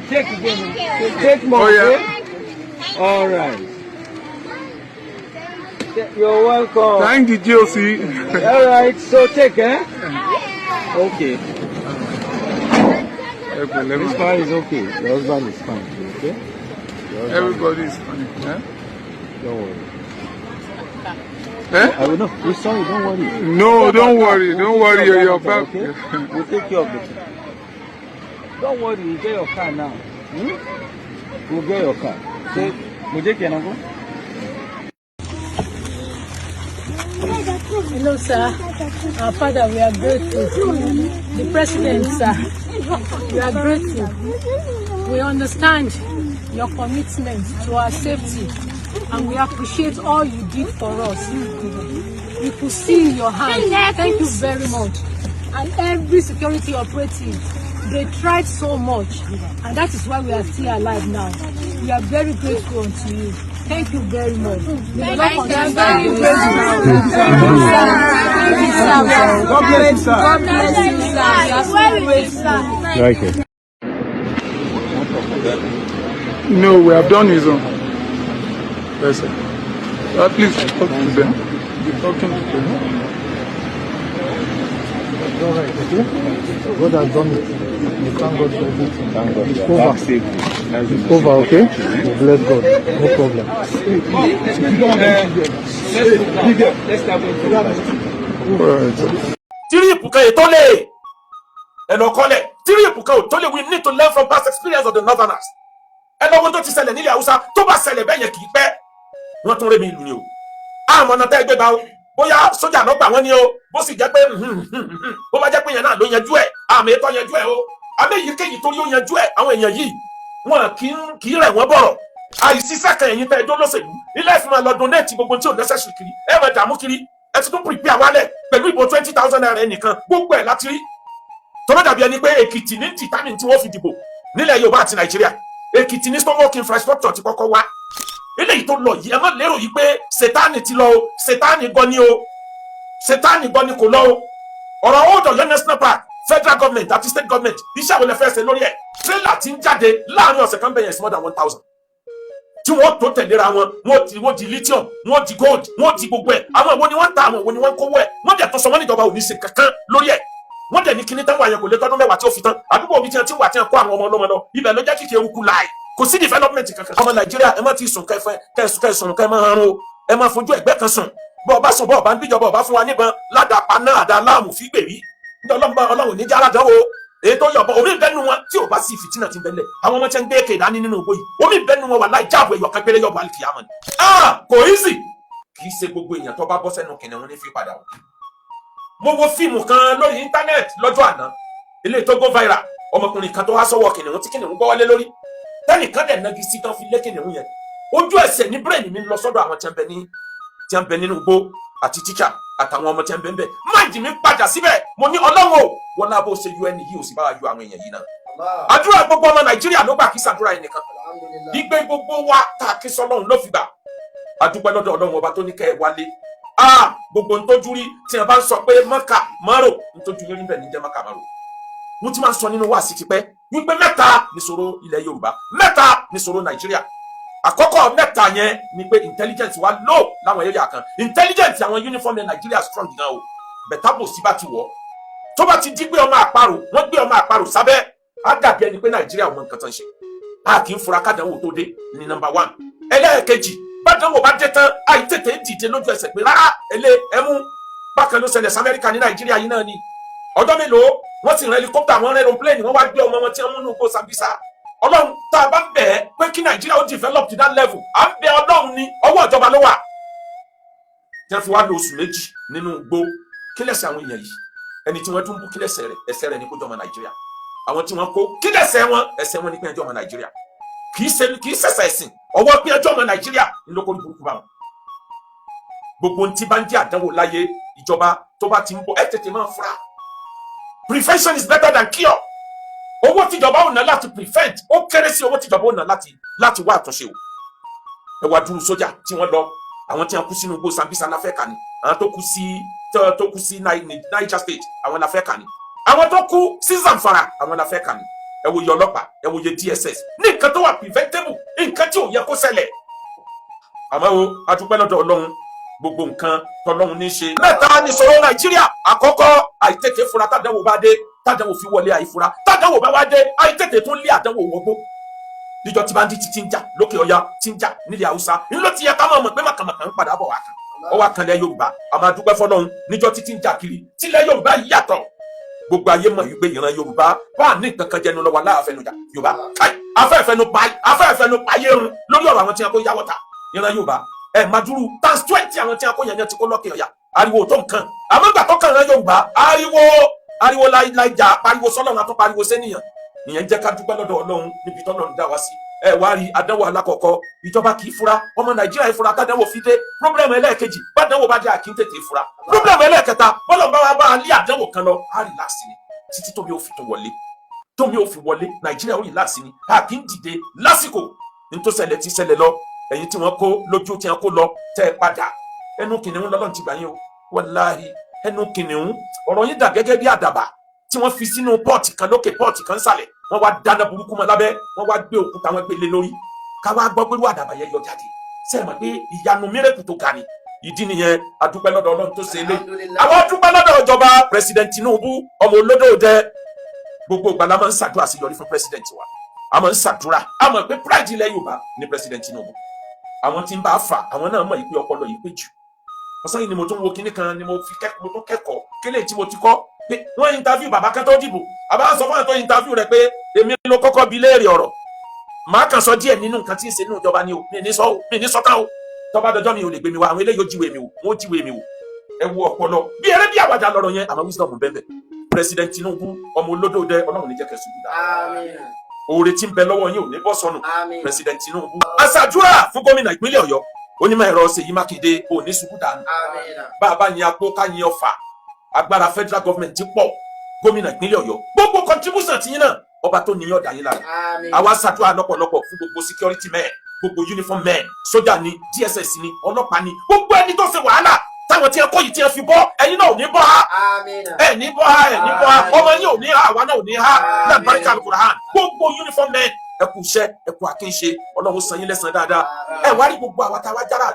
Take again. Take more. Oh, yeah. Okay? All right. You're welcome. Thank you, Josie. All right. So take, eh? Okay. This one is okay. The husband is fine. Okay? Everybody is fine. Huh? Don't worry. Eh? I will know. We're sorry. Don't worry. No, don't worry. Don't worry. You're back. Okay? We'll take care of it. Don't worry. We'll get your car now. We'll get your car. So, Hello, sir. Our father, we are grateful. The president, sir, we are grateful. We understand your commitment to our safety, and we appreciate all you did for us. We could see your hand. Thank you very much. And every security operative, they tried so much, and that is why we are still alive now. We are very grateful unto you. Thank you very much. God bless you, sir. God bless you, sir. We are so grateful. Like it. No, we have done his own. Yes, sir. Please talk to them. You're talking to them. God has done it. We thank God for everything. Thank God. It's over. It's over, okay? We bless God. No problem. We need to learn from past experience of the northerners. And I want to tell you, Hausa, to ba sele be yen ki pe. Wọ́n tún re mi ìlú ni o. Àmọ́ na te gbe gba o. Bóyá sójà ló gbà wọ́n ni o. Bó sì jẹ́ pé bó bá jẹ́ pé yẹn náà ló yanjú ẹ̀. Àmì ètò yanjú ẹ̀ o. Àmì èyíkéyìí tó yóò yanjú ẹ̀ àwọn èèyàn yìí. Wọ́n kì í rẹ̀ wọ́n bọ̀rọ̀. Àìsísẹ́ kan ẹ̀yin tẹ́ ẹjọ́ lọ́sẹ̀lú. Ilé ìfún máa lọ donate gbogbo tí ò necessary kiri. Ẹ máa dààmú kiri. Ẹ ti tún prepare wálẹ̀ pẹ̀lú ìbò 20,000 naira ẹnìkan. Gbogbo ẹ̀ láti rí. Tọ́lá dàbí ẹni pé Èkìtì ní determine tí wọ́n fi dìbò nílẹ̀ Yorùbá àti Nàìjíríà. Èkìtì ní stomach infrastructure ti kọ́kọ́ wá. Eléyìí tó lọ yìí ẹ má lérò yìí pé Sátánì ti lọ o, Sátánì gan ni o. Sátánì gan ni kò lọ o. Ọ̀rọ̀ Old Ọ̀yọ́ National Park, federal government àti state government iṣẹ́ àwọn ẹlẹ́fẹ́ ṣe lórí ẹ̀. Trailer ti ń jáde láàrin ọ̀sẹ̀ kan bẹ̀yẹn sí more than 1,000. Tí wọ́n tó tẹ̀léra wọn, wọ́n di lithium, wọ́n di gold, wọ́n di gbogbo ẹ̀. Àwọn ìwo ni wọ́n ń ta àwọn ìwo ni wọ́n ń kówó ẹ̀. Wọ́n dẹ̀ tó sọ wọ́n níjọba ò ní ṣe kankan lórí ẹ̀. Wọ́n dẹ̀ ní kíní táwọn àyẹ̀kò lé tọ́dún mẹ́wàá tí ó fi tán. Àdúgbò omi tí wọ́n ti wà tí wọ́n kó àwọn ọmọ ọlọ́mọ lọ. Ibẹ̀ ló jẹ́ kíkì eruku láì. Kò sí development kankan. Ọmọ Nàìjíríà ẹ má ti sùn kẹsùn kẹ máa harun o. Ẹ má fojú ẹgbẹ́ kan sùn. Bọ́ ọba sùn bọ́ ọba ń bíjọba ọba fún wa níbọn ládàpá náà àdá láàmú fi gbèrí. Ní Ọlọ́run ní jára dánwò. Èyí tó yọ̀bọ̀ omi ìbẹ́nu wọn tí ò bá sí fìtínà ti bẹ́lẹ̀. Àwọn ọmọ tí ń gbé èké dání nínú ògbó yìí. Omi ìbẹ́nu wọn wà láì jáàbù ẹ̀yọ̀ kan péré yọ̀bọ̀ àlìkìyàmọ̀ ni. Kò easy. Kì í ṣe gbogbo èèyàn tó bá bọ́ sẹ́nu kìnìún ní fi padà wọ̀. Mo wo fíìmù kan lórí íńtánẹ́ẹ̀tì lọ́jọ́ àná. Ilé tó go viral. Ọmọkùnrin kan tó wá sọ́wọ́ kìnìún tí kìnìún gbọ́ wọlé lórí. Tẹ́nìkan dẹ̀ nagi sí tán fi lé kìnìún yẹn. Ojú ẹsẹ̀ ní brain mi lọ sọ́dọ̀ àwọn tí ń bẹ nínú igbó àti tíṣà àtàwọn ọmọ tí ń bẹ ń bẹ. Máìdì mi padà síbẹ̀. Mo ní Ọlọ́run o. Wọ́n náà bó ṣe yọ ẹni yìí ò sì bá wa yọ àwọn èèyàn yìí náà. Àdúrà gbogbo ọmọ Nàìjíríà ló gbà kí sàdúrà yìí nìkan. Ìgbé gbogbo wa tá a kí sọ́lọ́run ló fi gbà. Adúpẹ́ lọ́dọ̀ Ọlọ́run ọba tó ní kẹ́ ẹ wálé. Gbogbo ntójú rí tí wọ́n bá ń sọ pé Mọ́kà márò ntójú rí níbẹ̀ ní jẹ́ Mọ́kà márò. Mo ti máa ń sọ nínú wáàsí tipẹ́ wípé mẹ́ta níṣòro ilẹ̀ Yorùbá, mẹ́ta níṣòro Nàìjíríà. Àkọ́kọ́ mẹ́ta yẹn ni pé intelligence wa low láwọn area kan. Intelligence àwọn uniform ní Nàìjíríà strong gan o. Bẹ̀tà bò sí bá ti wọ̀. Tó bá ti di gbé ọmọ àparò, wọ́n gbé ọmọ àparò sábẹ́. Á dàbí ẹni pé Nàìjíríà ò mọ nǹkan tán ṣe. A kì í fura kádànwò tó dé ní number 1. Ẹlẹ́ẹ̀kejì, bádànwò bá dé tán, àìtètè dìde lójú ẹsẹ̀ pé rárá ẹmú. Bákan ló ṣẹlẹ̀ sí Amẹ́ríkà ní Nàìjíríà yìí náà ni. Ọjọ́ mélòó wọ́n sì rán helicopter, wọ́n rán aeroplane, wọ́n wá gbé ọmọ wọn tí wọ́n múnú kó Sambisa. Ọlọ́run tá a bá ń bẹ̀ ẹ́ pé kí Nàìjíríà ó develop to that level. À ń bẹ Ọlọ́run ní ọwọ́ ìjọba ló wà. Jẹ́ fi wá lo oṣù 2 nínú igbó. Kí lẹ̀ṣẹ̀ àwọn èèyàn yìí? Ẹni tí wọ́n tún bú kí lẹ̀ṣẹ̀ rẹ̀? Ẹ̀ṣẹ̀ rẹ̀ ni kó jọmọ Nàìjíríà. Àwọn tí wọ́n kó kí lẹ̀ṣẹ̀ wọn? Ẹ̀ṣẹ̀ wọn ni pé ẹjọ́ ọmọ Nàìjíríà. Kì í ṣẹ̀ṣẹ̀ ẹ̀sìn. Ọwọ́ pé ẹjọ́ ọmọ Nàìjíríà ni ló kó ní burúkú bá wọn. Gbogbo ohun tí bá ń jẹ́ àdánwò láyé ìjọba tó bá ti ń bọ̀ ẹ tètè máa fura. Prevention is better than cure. Owó tíjọba ò ná láti prevent ó kéré sí owó tíjọba ò ná láti wá àtúnṣe o. Ẹ wá dúró sójà tí wọ́n lọ, àwọn tí wọ́n kú sínú igbó Sambisa láfẹ́ kà ní, àwọn tó kú sí Niger State àwọn láfẹ́ kà ní. àwọn tó kú sí Zamfara àwọn la fẹ́ kà ní ẹ wo iye ọlọ́pàá ẹ wo iye DSS ní nǹkan tó wà preventable nǹkan tí ò yẹ kó ṣẹlẹ̀ àmọ́ o adúpẹ́ lọ́dọ̀ Ọlọ́run gbogbo nǹkan tọ́lọ́run ní ṣe. mẹ́ta ní ìṣòro Nàìjíríà àkọ́kọ́ àìtètè fura tádánwò bá dé tádánwò fi wọlé àìfura tádánwò bá wá dé àìtètè tó lé àdánwò wọgbó níjọ́ tí bandit ti ń jà lókè Ọya ti ń jà nílẹ̀ Haúsá ńlọ ti yẹ ká mọ̀ pé màkàmàkà ń padà bọ̀ wá kan ọwọ́ àkànlẹ̀ Yorùbá àmọ́ adúpẹ́ fọ́lọ́run níjọ́ tí ti ń jà kiri tílẹ̀ Yorùbá yàtọ̀ gbogbo ayé mọ̀ wípé ìran Yorùbá wà ní nǹkan kan jẹnu lọ́wọ́ aláàfẹnujà Yorùbá afẹ́fẹ́nu payé run lórí ọ̀rọ̀ àwọn tí wọn kó yáwọ́ ta ìran Yorùbá maduru times 20 àwọn tí wọn kó yẹn ti kó lọ́kè Ọya ariwo tó nǹkan àmọ́ gbà tó kàn ìran Yorùbá ariwo láìjà pariwo sọ́lọ́run àtọ́ pariwo sẹ́niyàn ìyẹn jẹ́ ká dúpẹ́ lọ́dọ̀ Ọlọ́run níbi tọ́lọ́run dá wa sí wá rí àdánwò alákọ̀ọ́kọ́ ìjọba kì í fura ọmọ Nàìjíríà ìfura kádánwò fi dé pírọ́blẹ̀mù ẹlẹ́ẹ̀kejì bádánwò bá dé àkí ń tètè fura pírọ́blẹ̀mù ẹlẹ́ẹ̀kẹta bọ́lọ̀ bá wa bá a lé àdánwò kan lọ á rí láàsì ni títí tómi ò fi wọlé Nàìjíríà ó rí láàsì ni àkí ń dìde lásìkò nítorí ṣẹlẹ̀ ti ṣẹlẹ̀ lọ ẹ̀yin tí wọ́n kó lójú tí wọ́n kó lọ tẹ́ ẹ padà ẹnu kìnìún lọ́lọ́run ti gbà yín o wàláhì ẹnu kìnìún ọ̀rọ̀ yín dà gẹ́gẹ́ bí àdàbà tí wọ́n fi sínú pọ́ọ̀tì kan lókè pọ́ọ̀tì kan sàlẹ̀ wọ́n wá dáná burúkú mọ́ lábẹ́ wọ́n wá gbé òkúta wọn gbélé lórí ká wá gbọ́ pẹ̀lú àdàbà yẹn yọ jáde sẹ́ẹ̀ mọ̀ pé ìyanu mírèkù tó ga ni ìdí nìyẹn adúpẹ́ lọ́dọ̀ Ọlọ́run tó ṣe é lé àwọn adúpẹ́ lọ́dọ̀ ìjọba President Tinubu ọmọ olódòdẹ gbogbo ìgbà la máa ń ṣàdúrà sí yọrí fún president wa a máa ń ṣàdúrà a mọ̀ pé pride ilẹ̀ Yorùbá ni President Tinubu àwọn tí ń bá fà àwọn náà mọ̀ ìpè ọpọlọ yìí pé jù ọ̀sán yìí ni mo tún wo kinní kan ni mo tún kẹ́kọ̀ọ́ kílè tí mo ti kọ́ pé wọ́n interview bàbá kan tó dìbò àbá sọ fún àwọn tó interview rẹ̀ pé èmi ló kọ́kọ́ bi léèrè ọ̀rọ̀ màá kàn sọ díẹ̀ nínú nǹkan tí ń ṣe nínú ìjọba ni o mi ní sọ tán o tọ́ba dọjọ́ mi ò lè gbé mi wá àwọn eléyìí ó jíwèé mi wò wọ́n jíwèé mi wò ẹ wo ọpọlọ bí eré bí àwàdà lọ́rọ̀ yẹn àwọn wisdom bẹ́ẹ̀ President Tinubu ọmọ olódòdẹ Ọlọ́run ní jẹ́ kẹ́ ṣubú dáa oore tí ń bẹ lọ́wọ́ yín ò ní bọ́ sọnù President Tinubu aṣàdúrà fún gómìnà ìpínlẹ̀ Ọ̀yọ́ onímọ̀ ẹ̀rọ Ṣèyí Mákindé ò ní ṣubú dànù bàbá yín apó ká yín ọfà agbára federal government ti pọ̀ gómìnà ìpínlẹ̀ Ọ̀yọ́ gbogbo contribution ti yín náà ọba tó níyàn dà yín lára àwa ṣàdúrà lọ́pọ̀lọpọ̀ fún gbogbo security men gbogbo uniform men sójà ni DSS ni ọlọ́pàá ni gbogbo ẹni tó ṣe wàhálà táwọn tí ẹ kọ́ yìí tí ẹ fi bọ́ ẹ̀yin náà ò ní bọ́ ha ẹ̀ ní bọ́ ha ọmọ yín ò ní ha àwa náà ò ní ha lágbàríkà Al-Qur'an gbogbo uniform men ẹ kú iṣẹ́ ẹ kú àkínṣe Ọlọ́run san yín lẹ́san dáadáa ẹ wá rí gbogbo àwa táwa jára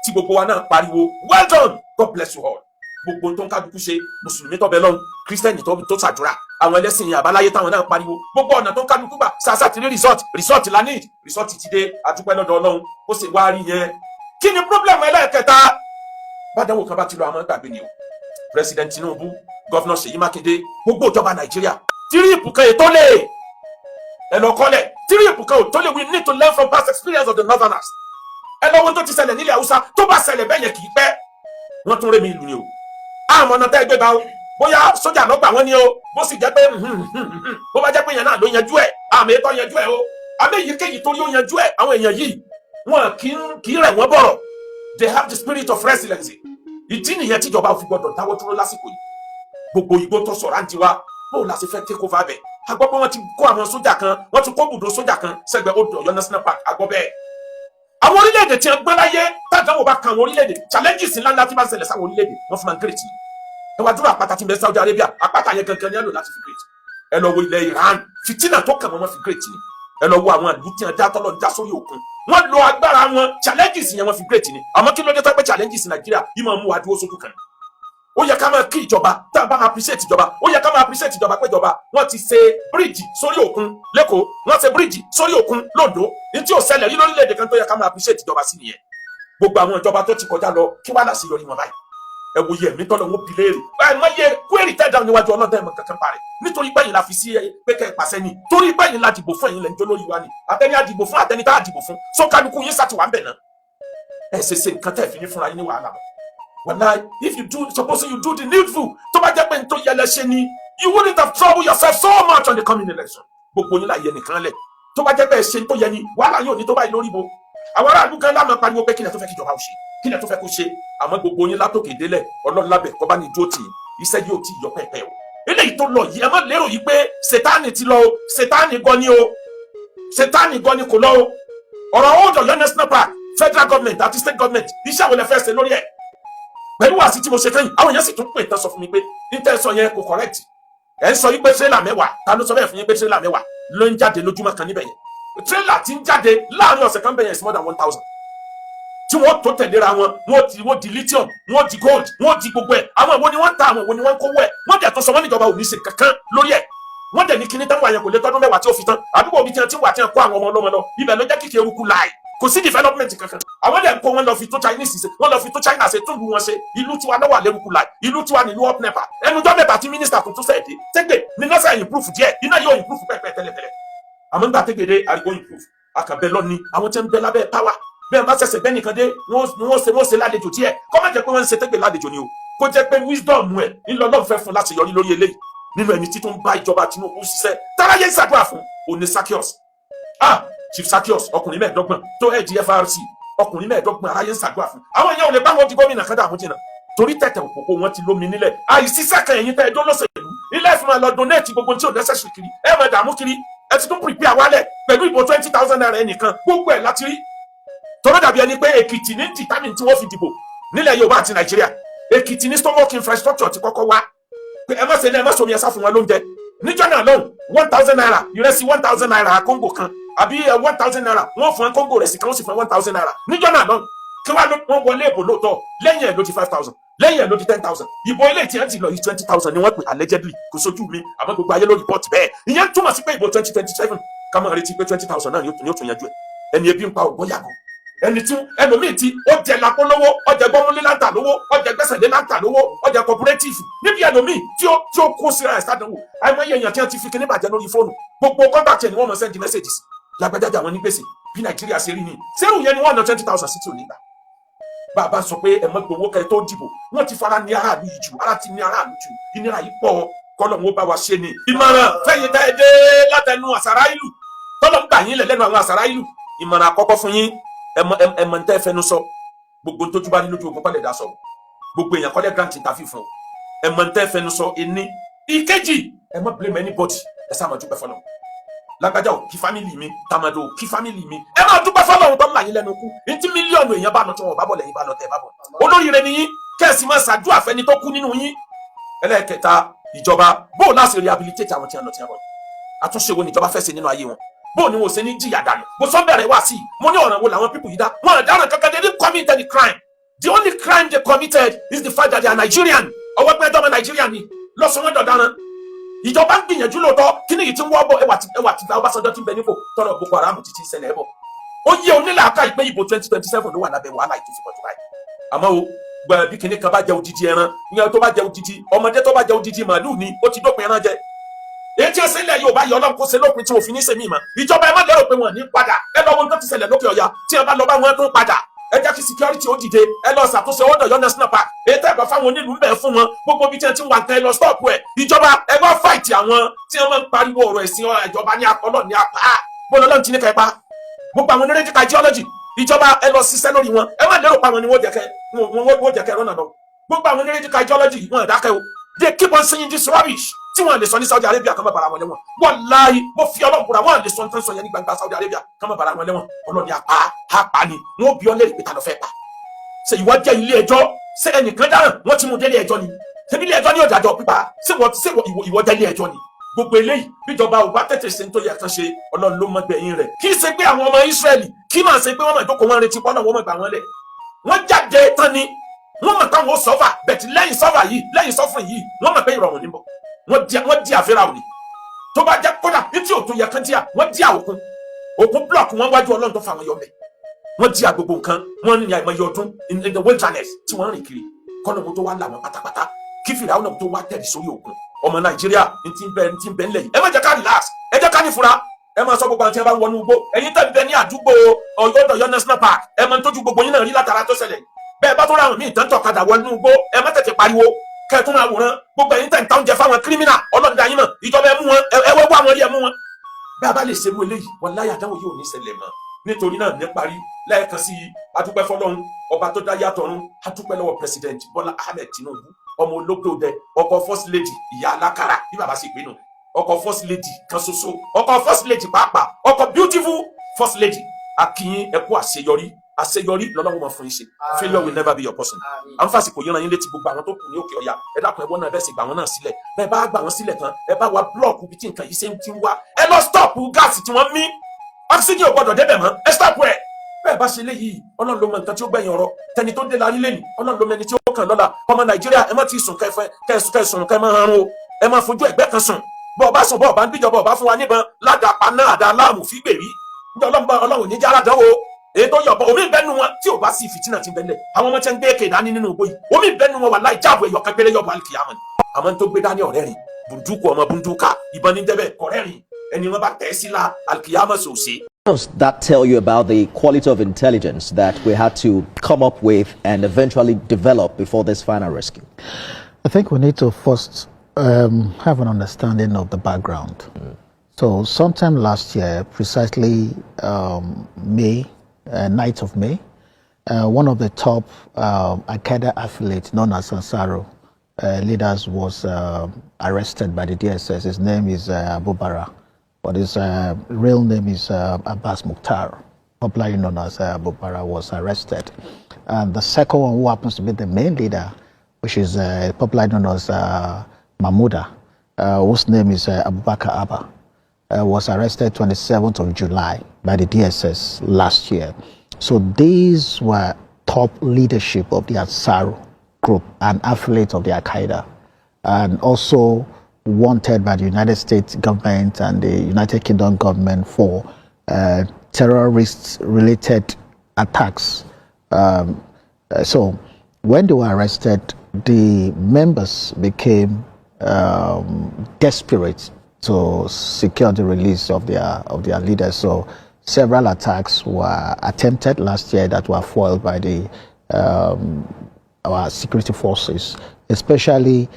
tí gbogbo wa náà pariwo well done God bless you all gbogbo tó ń kálukú ṣe mùsùlùmí tó bẹ lọ́hùn kírísítẹ́nì tó ṣàdúrà àwọn ẹlẹ́sìn àbáláyé táwọn náà pariwo gbogbo ọ̀nà tó ń kálukú gbà ṣàṣà ti rí resort la need resort ti dé àdúpẹ́ lọ́dọ̀ Ọlọ́run ó sì wá rí yẹn kí ni problem ẹlẹ́ẹ̀kẹta bádàwò kan bá ti lọ àwọn gbàgbé ni o President Tinubu Governor Ṣèyí Mákindé gbogbo ìjọba Nàìjíríà tíríìpù kan ètò lè ẹ lọ kọ́lẹ̀ tíríìpù kan ò tó lè we need to learn from past experience of the northerners ẹ lọ́wọ́ tó ti ṣẹlẹ̀ nílẹ̀ Haúsá tó bá ṣẹlẹ̀ bẹ́ẹ̀ yẹn kì í pẹ́ wọ́n tún rémi ìlú ni o àmọ́ ọ̀nà tẹ́ ẹgbẹ́ bá o bóyá sójà lọ́gbà wọn ni o bó sì jẹ́ pé bó bá jẹ́ pé yẹn náà ló yanjú ẹ̀ àmì ètò yanjú ẹ̀ o àmì èyíkéyìí torí ó yanjú ẹ̀ àwọn èèyàn yìí wọn kì í rẹ̀ wọ́n bọ̀rọ̀ they have the spirit of resilience ìdí nìyẹn tíjọba fi gbọdọ̀ dáwọ́ dúró lásìkò yìí gbogbo igbó tó sọ̀rọ̀ àǹtí wa bóun la ṣe fẹ́ take over bẹ̀ a gbọ́ pé wọ́n ti kó àwọn sójà kan wọ́n ti kó bùdó sójà kan sẹ́gbẹ̀ẹ́ odò Ọ̀yọ́ national park a gbọ́ bẹ́ẹ̀ àwọn orílẹ̀-èdè tí wọ́n gbọ́n láyé tájàwọ̀ bá kan àwọn orílẹ̀-èdè challenges ńláńlá tí bá ń ṣẹlẹ̀ sáwọn orílẹ̀-èdè wọ́n fi máa ń create ni ẹ wá dúró àpáta tí ń bẹ Saudi Arabia àpáta yẹn gangan ni ẹ lò láti fi create ẹ lọ wo ilẹ̀ Iran fìtínà tó kàn wọ́n fi create ni ẹ lọ wo àwọn ìlú tí wọ́n já tọ́lọ́ já sórí òkun wọ́n lo agbára wọn challenges yẹn wọ́n fi create ni àmọ́ kí ló dé tó pé challenges Nàìjíríà yìí máa mú wa dúró sójú kan ó yẹ ká máa kí ìjọba tá a bá máa appreciate ìjọba ó yẹ ká máa appreciate ìjọba pé ìjọba wọ́n ti ṣe bíríìjì sórí òkun lẹ́kọ̀ọ́ wọ́n ṣe bíríìjì sórí òkun lóńdó ní tí ò ṣẹlẹ̀ rí lórílẹ̀-èdè kan tó yẹ ká máa appreciate ìjọba sí nìyẹn gbogbo àwọn ìjọba tó ti kọjá lọ kí wàá láṣẹ yọrí wọn báyìí ẹ wo yẹ mí tọ́lọ̀ wọn bi léèrè báyìí má yẹ kúrèrè tẹ́ dáhùn níwájú ọlọ́dẹ ẹ̀mọ kankan parẹ́ nítorí báyìí la fi sí pé kẹ́ ẹ pàṣẹ ni torí báyìí la dìbò fún ẹ̀yin lẹ́ ń jó lórí wa ni àtẹni àdìbò fún àtẹni tá àdìbò fún sọ́kàlùkù yín sàtìwà ń bẹ̀ náà ẹ ṣe ṣe nǹkan tẹ́ ẹ fi ní fúnra yín ní wàhálà wàláì if you do suppose you do the needful tó bá jẹ́ pé n tó yẹlẹ ṣe ni you wouldn't have troubled yourself so much on the coming election gbogbo yín láyé nìkan lẹ̀ tó bá jẹ́ pé ẹ ṣe n tó yẹ ni wàhálà yóò ní tó báyìí lórí bo àwọn aráàlú kan lámà pariwo pé kílẹ̀ tó fẹ́ kíjọba ò ṣe kílẹ̀ tó fẹ́ kó ṣe àmọ́ gbogbo yín látòkè délẹ̀ Ọlọ́run lábẹ́ kọ́ bá ní dúró tì iṣẹ́ yóò ti yọ pẹ́pẹ́ o eléyìí tó lọ yìí ẹ má lérò yìí pé Sátánì ti lọ o Sátánì gan ni o Sátánì gan ni kò lọ o ọ̀rọ̀ old Ọ̀yọ́ national park federal government àti state government iṣẹ́ àwọn ẹlẹ́fẹ́ ṣe lórí ẹ̀ pẹ̀lú àti tí mo ṣe kẹ́yìn àwọn èèyàn sì tún pè tán sọ fún mi pé intention yẹn kò correct ẹ̀ ń sọ wípé tírélà mẹ́wàá ta ló sọ bẹ́ẹ̀ fún yín pé tírélà mẹ́wàá ló ń jáde lójúmọ́ kan níbẹ̀ yẹn tírélà ti ń jáde láàrin ọ̀sẹ̀ kan bẹ̀ yẹn is more than 1,000 tí wọ́n tó tẹ̀léra wọn wọ́n di lithium wọ́n di gold wọ́n di gbogbo ẹ̀ àwọn ìwo ni wọ́n ń ta àwọn ìwo ni wọ́n ń kówó ẹ̀ wọ́n dẹ̀ tó sọ wọ́n níjọba ò ní ṣe kankan lórí ẹ̀ wọ́n dẹ̀ ní kíní táwọn àyẹ̀kò lé tọ́dún mẹ́wàá tí ó fi tán àdúgbò omi tí wọ́n ti kó àwọn ọmọ ọlọ́mọ lọ ibẹ̀ ló jẹ́ kíkẹ́ eruku láì kò sí development kankan àwọn dẹ̀ ń kó wọn lọ fi tó Chinese ṣe wọ́n lọ fi tó China ṣe tún lu wọn ṣe ìlú tiwa náà wà lẹ́rùkù láì ìlú tiwa nílùú up nepa ẹnujọ́ mẹ́ta tí mínísítà tuntun sẹ̀ dé tẹ́gbẹ̀ ní nọ́ọ̀sà improve díẹ̀ iná yóò improve pẹ́ẹ́pẹ́ tẹ́lẹ̀tẹ́lẹ̀ àmọ́ nígbà tẹ́gbẹ̀dẹ́ àrígbó improve àkàbẹ́ lọ́ni àwọn tí ń bẹ lábẹ́ power bẹ́ẹ̀ bá ṣẹ̀ṣẹ̀ bẹ́ẹ̀ nìkan dé wọ́n ṣe lálejò díẹ̀ kọ́ má jẹ́ pé wọ́n ń ṣe tẹ́gbẹ̀ lálejò ni o kó jẹ́ pé wisdom ẹ̀ ńlọ́lọ́ fẹ́ fún láti yọrí lórí eléyìí nínú ẹni tí tó ń bá ìjọba Tinubu ṣiṣẹ́ táráyé ṣàdúrà fún òní Zaccheaus Chief Zaccheaus ọkùnrin mẹ́ẹ̀ẹ́dọ́gbọ̀n tó ẹ̀dí FRC ọkùnrin mẹ́ẹ̀ẹ́dọ́gbọ̀n aráyé ń ṣàdúrà fún àwọn èèyàn ò lè bá wọn di gómìnà kan dààmú jìnnà torí tẹ̀tẹ̀ òpópó wọn ti lómi nílẹ̀ àìsíṣẹ́ kan ẹ̀yìn tẹ́ ẹjọ́ lọ́sẹ̀lú ilé ìfúnma lọ donate gbogbo tí ò necessary kiri ẹ máa dààmú kiri ẹ ti tún prepare wálẹ̀ pẹ̀lú ìbò 20,000 naira ẹnìkan gbogbo ẹ̀ láti rí tọ́lọ́ dàbí ẹni pé Èkìtì ní determine tí wọ́n fi dìbò nílẹ̀ Yorùbá àti Nàìjíríà Èkìtì ní stomach infrastructure ti kọ́kọ́ wá pé ẹ má ṣe ní ẹ má somi ẹsá fún wọn lóúnjẹ níjọ́ náà lóhùn 1,000 naira ìrẹsì 1,000 naira Kóńgò kan àbí 1,000 naira wọ́n fún Kóńgò rẹ̀ sí kan ó sì fún 1,000 naira níjọ́ náà lóhùn kí wọ́n wọlé ìbò lóòótọ́ lẹ́yìn ẹ̀ ló di 5,000 lẹ́yìn ẹ̀ ló di 10,000 ìbò ilé tí wọ́n ti lọ yìí 20,000 ni wọ́n pè allegedly kò sójú mi àmọ́ gbogbo ayé ló report bẹ́ẹ̀ ìyẹn túmọ̀ sí pé ìbò 2027 ká máa retí pé 20,000 náà ni ó tún yanjú ẹ̀ ẹni ebi ń pa ògbọ́n yàgò ẹni tí ẹlòmíì tí ó jẹ lápò lówó ọjà gbọmúlé láǹtà lówó ọjà gbẹsẹ̀lé láǹtà lówó ọjà cooperative níbi ẹlòmíì tí ó kó síra ẹ̀ sádánwò àìmọye èèyàn tí wọ́n ti fi kíní bàjẹ́ lórí fóònù gbogbo kọ́ńtàkì ni wọ́n mọ̀ send messages lágbájájà wọn ní gbèsè bí Nàìjíríà ṣe rí ni sẹ́rù yẹn ni wọ́n ná 20,000 sí tí ò ní gbà bàbá sọ pé ẹ mọ gbowó kẹ tó dìbò wọ́n ti fara ní aráàlú yìí jù ara ti ní aráàlú jù ìnira yìí pọ̀ kọ́lọ̀ wọn bá wa ṣe ni. ìmọ̀ràn fẹ́yìn tẹ́ ẹ dé látẹnu àṣàrà ìlú tọ́lọ̀ ń gbà yín lẹ̀ lẹ́nu àwọn àṣàrà ìlú ìmọ̀ràn àkọ́kọ́ fún yín ẹmọ ntẹ́ fẹnu sọ gbogbo tójú bá ní lójú ogun kọ́lẹ̀ dá sọ gbogbo èèyàn kọ́lẹ̀ grant interview fún ẹmọ ntẹ́ fẹnu sọ ẹni ìkejì ẹ má blame anybody ẹ sá máa dúpẹ́ fọlọ́ lágbájá ò kí fámìlì mi tàmàdò ò kí fámìlì mi ẹ máa dúpẹ́ fọlọ́ ohun tó ń là yín lẹ́nu kú ntí mílíọ̀nù èèyàn bá nọ tí wọn bá bọ̀ lẹ́yìn bá nọ tẹ́ bá bọ̀ olóríire ni yín kẹ́sì máa ṣàdúrà fẹ́ni tó kú nínú yín ẹlẹ́ẹ̀kẹta ìjọba bó láti rehabilitate àwọn tí wọn lọ tí wọn bọ̀ àtúnṣe wo níjọba fẹ́ ṣe nínú ayé wọn bó ni wọn ṣe ní jìyà dànù mo sọ bẹ̀rẹ̀ wá sí i mo ní ọ̀ràn wo làwọn pípù yìí dá wọn àdáràn kankan they didn't commit any crime the only crime they committed is the fact that they are Nigerian ọwọ́ pé ẹjọ́ ọmọ Nigerian ni lọ́sọ̀wọ́n dọ̀daràn ìjọba ń gbìyànjú lóòótọ́ kí ni yìí ti ń wọ́ bọ̀ ẹwà ti gba Ọbásanjọ́ ti ń bẹ nípò tọrọ Boko Haram títí ṣẹlẹ̀ ẹbọ ó yẹ onílàáká ìpé ìbò 2027 ló wà lábẹ́ wàhálà ìtòsíwájú báyìí àmọ́ o gbọ́dọ̀ bí kinní kan bá jẹ odidi ẹran ìyẹn tó bá jẹ odidi ọmọdé tó bá jẹ odidi màálù ni ó ti dópin ẹran jẹ èyí tí ẹ sílẹ̀ yóò bá yọ ọlọ́run kó ṣe lópin tí òfin ní sèmi mọ́ ìjọba ẹ má lérò pé wọn ní padà ẹ lọ wọn tó ti ṣẹlẹ̀ lókè ọ̀yà tí ẹ bá lọ bá wọn tó padà ẹ jẹ́ kí security ó dìde ẹ lọ ṣàtúnṣe owó dọ̀yọ́ national park èyí tẹ́ ẹ bá fáwọn onílùú ń bẹ̀ fún wọn gbogbo bí tí wọ́n ti wà nǹkan ẹ lọ stop ẹ ìjọba ẹ wá fight àwọn tí wọ́n máa ń pariwo ọ̀rọ̀ ẹ̀sìn ìjọba ní ọlọ́ọ̀ ní apá bọ́lá ọlọ́run ti ní kẹpa gbogbo àwọn onírètí geology ìjọba ẹ lọ ṣiṣẹ́ lórí wọn ẹ má lérò pa wọn ni wọ́n jẹ́kẹ́ rọ́nà lọ gbogbo àwọn onírètí geology wọn ìdákẹ́ o they keep on saying this rubbish tí wọn lè sọ ní Saudi Arabia kan bá bara wọn lẹ́wọ̀n wallahi mo fi Ọlọ́run búra wọn lè sọ nǹkan sọ yẹn ní gbangba Saudi Arabia kan bá bara wọn lẹ́wọ̀n ọlọ́ni apá ni wọn bí ọ lẹ́rìí pé ta ló fẹ́ pa ṣe ìwọ jẹ́ ilé ẹjọ́ ṣé ẹnìkan dáràn wọ́n ti mú délé ẹjọ́ ni ṣebí ilé ẹjọ́ ní ọ̀dàjọ́ pípa ṣé ìwọ jẹ́ ilé ẹjọ́ ni gbogbo eléyìí bíjọba ò bá tètè ṣe nítorí ẹ̀kan ṣe Ọlọ́run ló mọ gbẹ̀yìn rẹ̀ kì í ṣe pé àwọn ọmọ Ísírẹ́lì kì í máa ṣe pé wọ́n máa jókòó wọn retí pọ́nà wọ́n máa gbà wọ́n lẹ̀ wọ́n jáde tán ni wọ́n mọ̀ táwọn sọ́fà bẹ̀tì lẹ́yìn sọ́fà yìí lẹ́yìn sọ́fìn yìí wọ́n mọ̀ pé ìrọ̀rùn níbọ̀ wọ́n di àfẹ́ra òní tó bá jẹ́ kódà ní tí òtún yẹ kán díà wọ́n díà òkun blọọkù wọn wájú Ọlọ́run tó fa àwọn yọ̀mẹ̀ wọ́n díà gbogbo nǹkan wọ́n ní àìmọye ọdún in the wilderness tí wọ́n rìn kiri kọ́nà tó wá là wọn pátápátá kí fìrà ọ̀nà tó wá tẹ̀lé sórí òkun ọmọ Nàìjíríà ní ti ń bẹ ńlẹ̀ yìí ẹ má jẹ́ ká relax ẹ jẹ́ ká ní fura ẹ máa sọ gbogbo àwọn tí wọ́n bá wọnú igbó ẹ̀yin tẹ̀ bẹ ní àdúgbò Ọ̀yọ́ national park ẹ máa ń tójú gbogbo yín náà rí látara tó ṣẹlẹ̀ bẹ́ẹ̀ bá tó ráhùn mí ìtàn tọ̀kadà wọnú igbó ẹ má tètè pariwo kẹ́ ẹ tún máa wòran gbogbo ẹ̀yin tẹ̀ ń ta oúnjẹ fáwọn kírímínà Ọlọ́run dá yín mọ̀ ìjọba ẹ mú wọn ẹ wẹ́wọ́ àwọn ẹ mú wọn. bí a bá lè ṣerú eléyìí wallahi àdánwò yóò ní ṣẹlẹ̀ mọ́ nítorí náà ní parí lẹ́ẹ̀kan sí adúpẹ́ fọ́lọ́run ọba tó dá yàtọ̀run adúpẹ́ lọ́wọ́ president Bọ́lá Ahmed Tinubu ọmọ ológbòdẹ ọkọ first lady ìyá alákàrà bí bàbá ṣe pinnu ọkọ first lady kan ṣoṣo ọkọ first lady pàápàá ọkọ beautiful first lady akínyìn ẹkú àṣeyọrí àṣeyọrí lọ́lọ́run máa fún yín ṣe. Failure will never be your portion. À ń fàsìkò yín ran yín létí gbogbo àwọn tó kù ní òkè ọ̀yà. Ẹ dákun ẹ̀wọ́n náà bẹ́ẹ̀ sì gbà wọ́n náà sílẹ̀. Bẹ́ẹ̀ bá gbà wọ́n sílẹ̀ tán, ẹ bá wa blọ́ọ̀kù bí tí nǹkan yìí ṣe ń ti wá. Ẹ lọ stọ́ọ̀pù gáàsì tí wọ́n mí. Oxygen ò gbọdọ̀ débẹ̀ mọ́. Ẹ stọ́ọ̀pù ẹ̀. Bẹ́ẹ̀ bá ṣe léyìí, Ọlọ́run ló mọ nǹkan tí ó gbẹ̀yìn ọ̀rọ̀. Tẹni tó dé láyé lẹ́nu, Ọlọ́run ló mọ ẹni tí ó kàn lọ́la. Ọmọ Nàìjíríà, ẹ má ti sùn kẹsùn kẹ máa harun o. Ẹ má fojú ẹ̀gbẹ́ kan sùn. Bọ́ ọba sùn, bọ́ ọba ń bíjọba ọba fún wa níbọn, ládàpá náà àdá aláàmù fígbèrí. Ǹjẹ́ Ọlọ́run ní jára dánwò. Èyí tó yọ̀bọ̀, omi ìbẹ́nu wọn tí ò bá sí fìtínà ti bẹ́lẹ̀. Àwọn ọmọ tí ń gbé èké dání nínú ògbó yìí. Omi ìbẹ́nu wọn wà láì jáàbù ẹ̀yọ̀ kẹgbẹ́rẹ́ yọ̀bọ̀ àlìkìyàmọ̀ ni. Àmọ́ tó gbé dání ọ̀rẹ́ rìn, bùndúkù ọmọ bùndúkà, ìbọn ní dẹ́bẹ̀ kọ̀rẹ́ rìn. Ẹni wọn bá tẹ̀ sí la àlìkìyàmọ̀ sòsè. What does that tell you about the quality of intelligence that we had to come up with and eventually develop before this final rescue? I think we need to first have an understanding of the background. So sometime last year, precisely May, 9th of May, one of the top Al-Qaeda affiliates known as Ansaro leaders was arrested by the DSS. His name is Abu Bara, but his real name is Abbas Mukhtar, popularly known as Abu Bara, was arrested. And the second one, who happens to be the main leader, which is popularly known as Mahmouda, whose name is Abubakar Abba, was arrested 27th of July by the DSS last year. So these were top leadership of the Ansar group and affiliates of the Al-Qaeda, and also wanted by the United States government and the United Kingdom government for terrorist-related attacks. So when they were arrested, the members became desperate to secure the release of their leaders. So several attacks were attempted last year that were foiled by our security forces, especially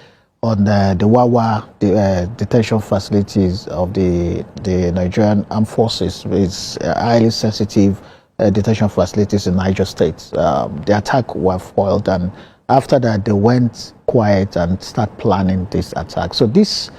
on the Wawa detention facilities of the Nigerian Armed Forces. It's highly sensitive detention facilities in Niger State. The attack were foiled, and after that they went quiet and start planning this attack. So this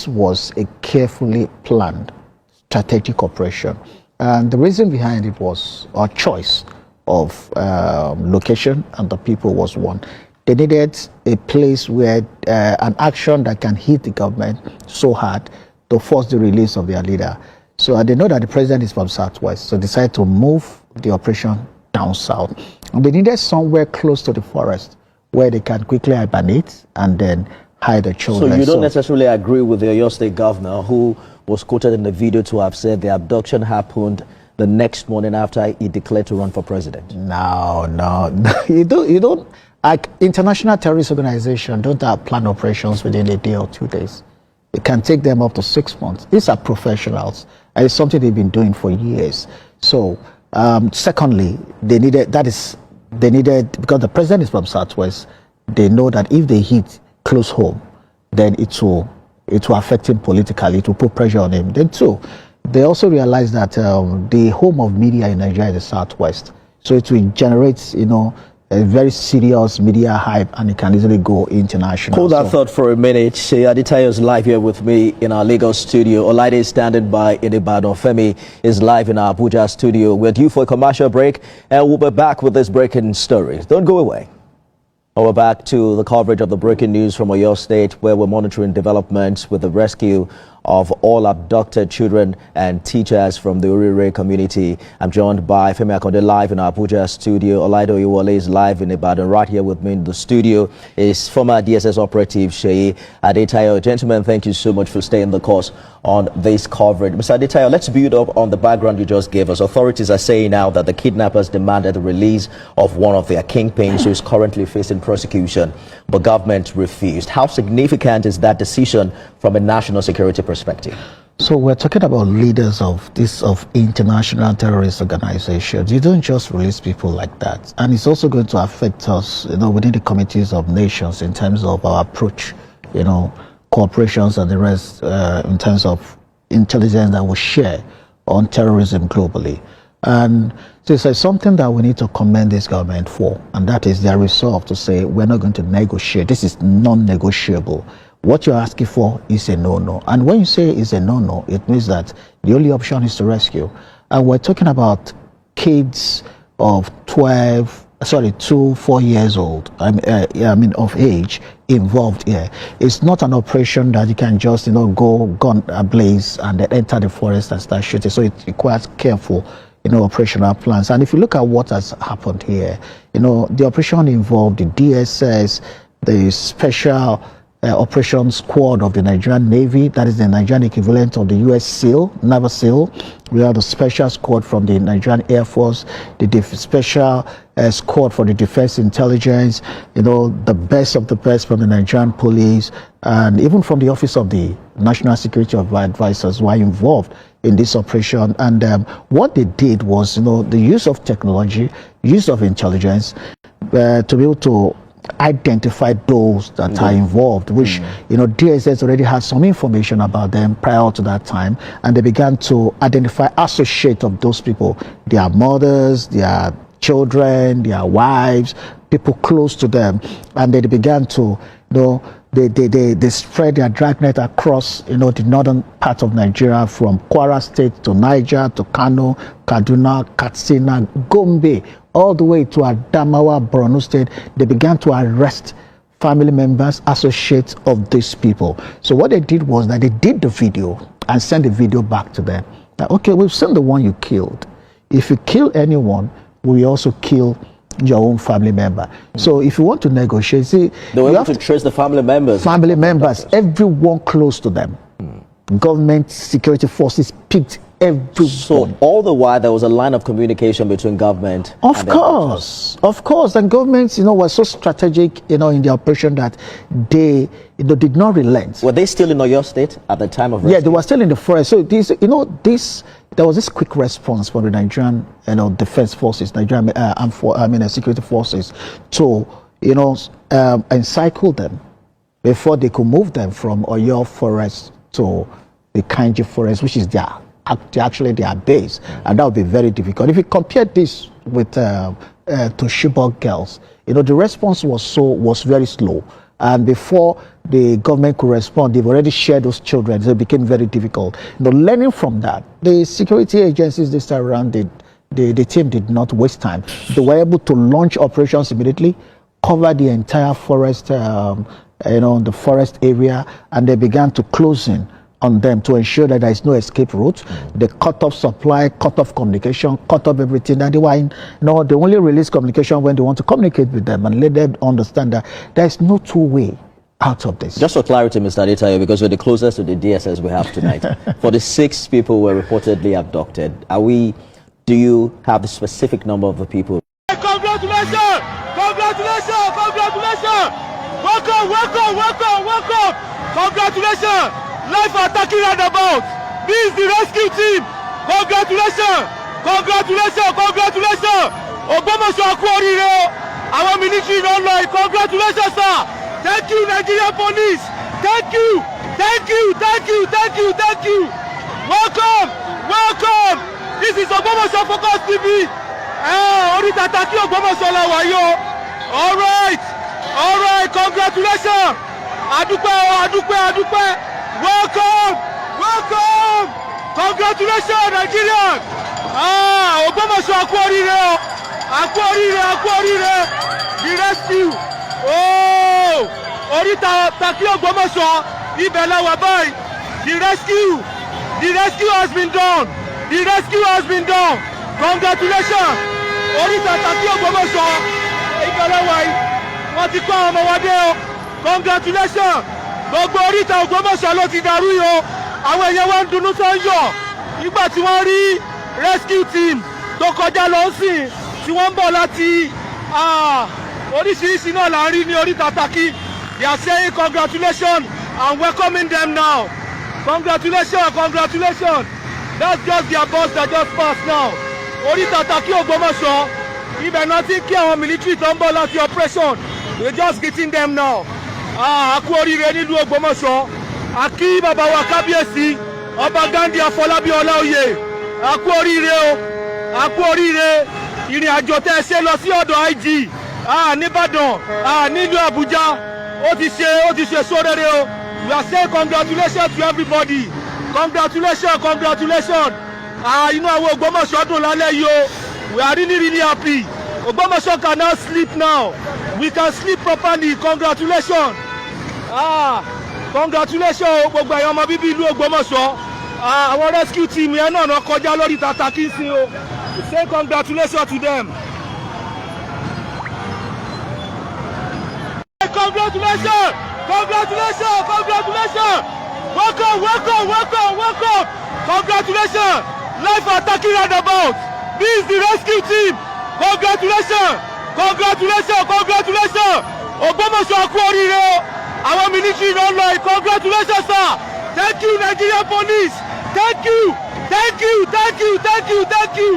was a carefully planned strategic operation. And the reason behind it was our choice of location and the people was one. They needed a place where an action that can hit the government so hard to force the release of their leader. So they know that the president is from Southwest, so decided to move the operation down south. And they needed somewhere close to the forest where they can quickly hibernate and then hide the children. So you don't necessarily agree with the Oyo State governor, who was quoted in the video to have said the abduction happened the next morning after he declared to run for president? No. You don't. Like international terrorist organizations don't have planned operations within a day or 2 days. It can take them up to 6 months. These are professionals, and it's something they've been doing for years. So, secondly, they needed, because the president is from Southwest, they know that if they hit close home, then it will affect him politically, it will put pressure on him. Then two, they also realize that the home of media in Nigeria is the Southwest. So it will generate, a very serious media hype, and it can easily go international. Hold that thought for a minute. Seyi Adetayo is live here with me in our Lagos studio. Olaide is standing by in Ibadan. Femi is live in our Abuja studio. We're due for a commercial break, and we'll be back with this breaking story. Don't go away. We're back to the coverage of the breaking news from Oyo State, where we're monitoring developments with the rescue of all abducted children and teachers from the Urire community. I'm joined by Femi Akonde live in our Abuja studio. Olaide Oyewole is live in Ibadan. Right here with me in the studio is former DSS operative Seyi Adetayo. Gentlemen, thank you so much for staying the course on this coverage. Mr. Adetayo, let's build up on the background you just gave us. Authorities are saying now that the kidnappers demanded the release of one of their kingpins who is currently facing prosecution, but government refused. How significant is that decision from a national security perspective? So we're talking about leaders of international terrorist organizations. You don't just release people like that. And it's also going to affect us, within the committees of nations in terms of our approach, cooperations and the rest, in terms of intelligence that we share on terrorism globally. And so it's something that we need to commend this government for, and that is their resolve to say we're not going to negotiate. This is non-negotiable. What you're asking for is a no-no. And when you say it's a no-no, it means that the only option is to rescue. And we're talking about kids of 4 years old, of age involved here. It's not an operation that you can just, go gun ablaze and then enter the forest and start shooting. So it requires careful, operational plans. And if you look at what has happened here, the operation involved the DSS, the special operations squad of the Nigerian Navy, that is the Nigerian equivalent of the US SEAL, Naval SEAL. We have the special squad from the Nigerian Air Force, the special squad for the Defense Intelligence, the best of the best from the Nigerian Police, and even from the Office of the National Security Advisors were involved in this operation. And what they did was, the use of technology, use of intelligence, to be able to identify those that are involved, which DSS already had some information about them prior to that time, and they began to identify associates of those people, their mothers, their children, their wives, people close to them, and they began to they spread their dragnet across the northern part of Nigeria, from Kwara State to Niger to Kano, Kaduna, Katsina, Gombe, all the way to Adamawa, Borno State. They began to arrest family members, associates of these people. So what they did was that they did the video and sent the video back to them. Now, okay, we've seen the one you killed. If you kill anyone, we also kill your own family member. So if you want to negotiate, see, they were able to trace the family members. Family members, everyone close to them. Government security forces picked everyone. So all the while there was a line of communication between government. Of course, and governments, were so strategic, in the operation that they, did not relent. Were they still in Oyo State at the time of rescue? Yeah, they were still in the forest. So there was this quick response from the Nigerian, defense forces, Nigerian security forces, to, encircle them before they could move them from Oyo Forest to the Kainji Forest, which is actually their base, and that would be very difficult. If you compare this with to Chibok girls, the response was very slow, and before the government could respond, they've already shared those children, so it became very difficult. Learning from that, the security agencies this time around, the team did not waste time. They were able to launch operations immediately, cover the entire forest, the forest area, and they began to close in on them to ensure that there is no escape route. They cut off supply, cut off communication, cut off everything. And they only release communication when they want to communicate with them and let them understand that there is no two-way out of this. Just for clarity, Mr. Adetayo, because we're the closest to the DSS we have tonight. For the 6 people who were reportedly abducted, do you have the specific number of the people? Congratulations! Congratulations! Congratulations! Welcome! Congratulations! Life attacking roundabout. This is the rescue team. Congratulations! Ogbomoso kú oríire o. Àwọn military ló ń lọ. Congratulations, sir. Thank you, Nigerian police. Thank you. Welcome. This is Ogbomoso Focus TV. Oríta Taki Ogbomoso la wà yìí o. All right. Congratulations. Adúpẹ́. Welcome. Congratulations, Nigerian. Ogbomoso kú oríire o. Kú oríire. The rescue. Oríta Taki Ogbomoso. Ibẹ̀ la wà báyìí. The rescue has been done. Congratulations. Oríta Taki Ogbomoso. Ibẹ̀ la wà yìí. Wọ́n ti kó àwọn ọmọ wa dé o. Congratulations. Gbogbo Oríta Ògbómọ̀ṣọ́ ló ti dàrú yìí o. Àwọn èèyàn wa ń dunnú tó ń yọ̀ nígbà tí wọ́n rí rescue team tó kọjá lọ sìn tí wọ́n ń bọ̀ láti oríṣiríṣi náà là ń rí ní Oríta Taki. They are saying congratulations and welcoming them now. Congratulations. That's just their boss that just passed now. Oríta Taki Ògbómọ̀ṣọ́. Ibẹ̀ náà ti ń kí àwọn military tó ń bọ̀ láti operation. We're just getting them now. Akú oríire nílùú Ògbómọ̀ṣọ́. Akí bàbá wa kábíyèsí Ọba Ghandi Afọlábí Ọláoyè. Akú oríire. Ìrìn àjò tẹ́ ẹ ṣe lọ sí ọ̀dọ̀ IG níbàdàn nílùú Àbújá. Ó ti ṣe sóréré o. We are saying congratulations to everybody. Congratulations. Inú àwọn Ògbómọ̀ṣọ́ dùn lálẹ́ yìí o. We are really happy. Ogbomoso can now sleep now. We can sleep properly. Congratulations. Congratulations gbogbo ẹ̀yin ọmọ bíbí ìlú Ògbómọ̀ṣọ́. Àwọn rescue team yẹn náà kọjá lórí tata kí n sin o. Say congratulations to them. Congratulations! Congratulations! Congratulations! Welcome! Welcome! Welcome! Welcome! Congratulations! Life attacking roundabout. This is the rescue team. Congratulations! Congratulations! Congratulations! Ògbómọ̀ṣọ́ kú oríire o. Àwọn military ló ń lọ yìí. Congratulations sir. Thank you Nigerian police. Thank you. Thank you. Thank you. Thank you. Thank you.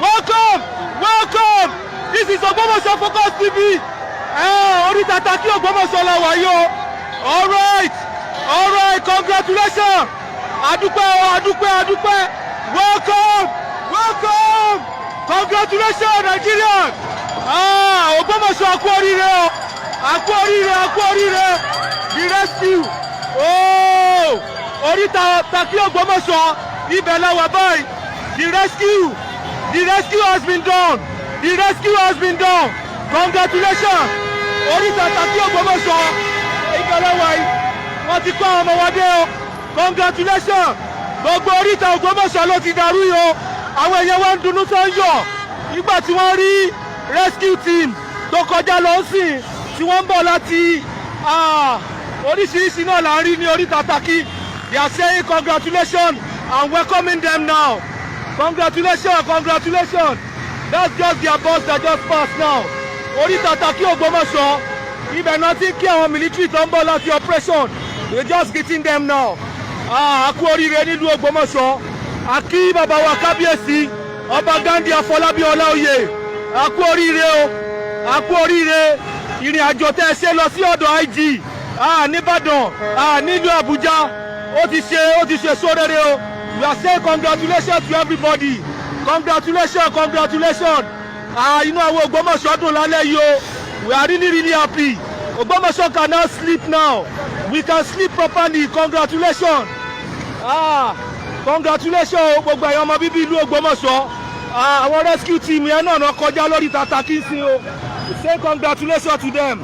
Welcome. Welcome. This is Ògbómọ̀ṣọ́ Focus TV. Orí tata kí Ògbómọ̀ṣọ́ la wà yìí o. All right. All right. Congratulations. Adúpẹ́ o. Adúpẹ́. Adúpẹ́. Welcome. Welcome. Congratulations Nigeria. Ògbómọ̀ṣọ́ kú oríire o. Akú oríire. Akú oríire. The rescue. Oh. Orí tata kí Ògbómọ̀ṣọ́. Ibẹ̀ la wà báyìí. The rescue. The rescue has been done. The rescue has been done. Congratulations. Orí tata kí Ògbómọ̀ṣọ́. Ibẹ̀ la wà yìí. Wọ́n ti kó àwọn ọmọ wa dé o. Congratulations. Gbogbo oríta Ògbómọ̀ṣọ́ ló ti dàrú yìí o. Àwọn èèyàn wa ń dunnú sọ́yọ̀. Nígbà tí wọ́n rí rescue team tó kọjá lọ sìn tí wọ́n ń bọ̀ láti oríṣiríṣi náà là ń rí ní orí tata kí. They are saying congratulations and welcoming them now. Congratulations, congratulations. That's just their boss that just passed now. Orí tata kí Ògbómọ̀ṣọ́. Ibẹ̀ náà ti kí àwọn military tó ń bọ̀ láti operation. They just getting them now. Akú oríire nílùú Ògbómọ̀ṣọ́. Akí bàbá wa kábíyèsí Ọba Ghandi Afọlábí Ọláoyè. Akú oríire o. Akú oríire. Ìrìn àjò tẹ́ ẹ ṣe lọ sí ọ̀dọ̀ IG. Níbàdàn. Nílùú Àbújá. Ó ti ṣe sóréré o. We are saying congratulations to everybody. Congratulations, congratulations. Inú àwọn Ògbómọ̀ṣọ́ dùn lálẹ́ yìí o. We are really happy. Ògbómọ̀ṣọ́ can now sleep now. We can sleep properly. Congratulations. Congratulations gbogbo ẹ̀yin ọmọ bíbí ìlú Ògbómọ̀ṣọ́. Àwọn rescue team yẹn náà kọjá lórí tata kí n sin o. Say congratulations to them.